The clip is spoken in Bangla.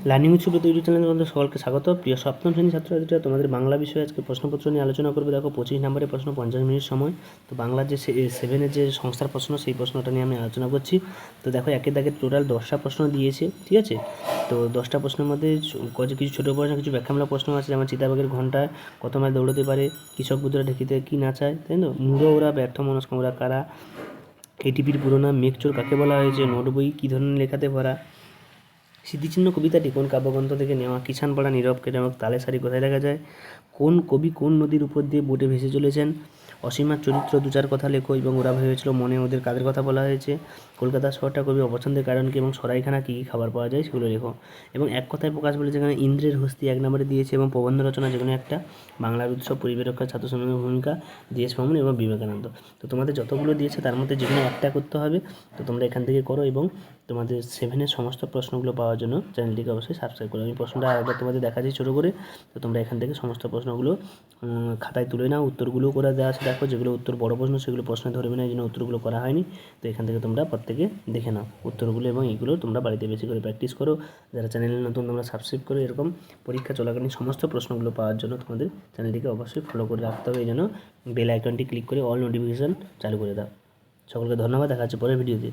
লার্নিং উৎস ইউটিউব চ্যানেলে তোমাদের সকলকে স্বাগত। প্রিয় সপ্তম শ্রেণীর ছাত্রছাত্রীরা, তোমাদের বাংলা বিষয়ে আজকে প্রশ্নপত্র নিয়ে আলোচনা করবে। দেখো 25 নম্বরের প্রশ্ন, 50 মিনিট সময়। তো বাংলার যে 7-এর যে সংস্থার প্রশ্ন, সেই প্রশ্নটা নিয়ে আমি আলোচনা করছি। তো দেখো, একের দাগে টোটাল 10টা প্রশ্ন দিয়েছে, ঠিক আছে। তো 10টা প্রশ্নের মধ্যে কিছু ছোটো প্রশ্ন, কিছু ব্যাখ্যামূলক প্রশ্ন আছে, যেমন চিতাবাঘের ঘন্টায় কত মাইল দৌড়াতে পারে, কৃষক বুদ্ধরা ঢেকিতে কি না চায়, তাই না, মূঢ় ওরা, ব্যর্থ মনস্ক ওরা কারা, এটিপির পুরো নাম, মেঘচোর কাকে বলা হয়েছে, নোট বই কী ধরনের লেখাতে ভরা, স্মৃতিচিহ্ন কবিতাটি কোন কাব্যগ্রন্থ থেকে নেওয়া, কিষানপাড়া, নীরব কেরামত, তালে সারি কোথায় দেখা যায়, কোন কবি কোন নদীর উপর দিয়ে বোটে ভেসে চলেছেন, অসীমার চরিত্র দু চার কথা লেখো এবং ওরা ভেবেছিল মনে, ওদের কাদের কথা বলা হয়েছে, কলকাতা শহরটা কবি অপছন্দের কারণ কি, এবং সরাইখানা কী কী খাবার পাওয়া যায় সেগুলো লেখো। এবং এক কথায় প্রকাশ বলে যেখানে ইন্দ্রের হস্তি 1 নম্বরে দিয়েছে, এবং প্রবন্ধ রচনা যেখানে একটা, বাংলার উৎসব, পরিবেশ রক্ষা, ছাত্র শ্রমিকের ভূমিকা, দেশ ভ্রমণ এবং বিবেকানন্দ। তো তোমাদের যতগুলো দিয়েছে তার মধ্যে যে কোনো একটা করতে হবে। তো তোমরা এখান থেকে করো, এবং তোমাদের 7-এর সমস্ত প্রশ্নগুলো পাওয়ার জন্য চ্যানেলটিকে অবশ্যই সাবস্ক্রাইব করো। আমি প্রশ্নটা আরেকবার তোমাদের দেখাচ্ছি ছোটো করে। তো তোমরা এখান থেকে সমস্ত প্রশ্নগুলো খাতায় তুলে নাও, উত্তরগুলো করে দেওয়া আছে দেখো, যেগুলো উত্তর বড় প্রশ্ন সেগুলো প্রশ্নে ধরবে না, এই জন্য উত্তরগুলো করা হয়নি। তো এখান থেকে তোমরা প্রত্যেকে দেখে নাও উত্তরগুলো, এবং এইগুলো তোমরা বাড়িতে বেশি করে প্র্যাকটিস করো। যারা চ্যানেলে নতুন, তোমরা সাবস্ক্রাইব করো। এরকম পরীক্ষা চলাকালীন সমস্ত প্রশ্নগুলো পাওয়ার জন্য তোমাদের চ্যানেলটিকে অবশ্যই ফলো করে রাখতে হবে। এই জন্য বেল আইকনটি ক্লিক করে অল নোটিফিকেশান চালু করে দাও। সকলকে ধন্যবাদ, দেখা হচ্ছে পরের ভিডিওতে।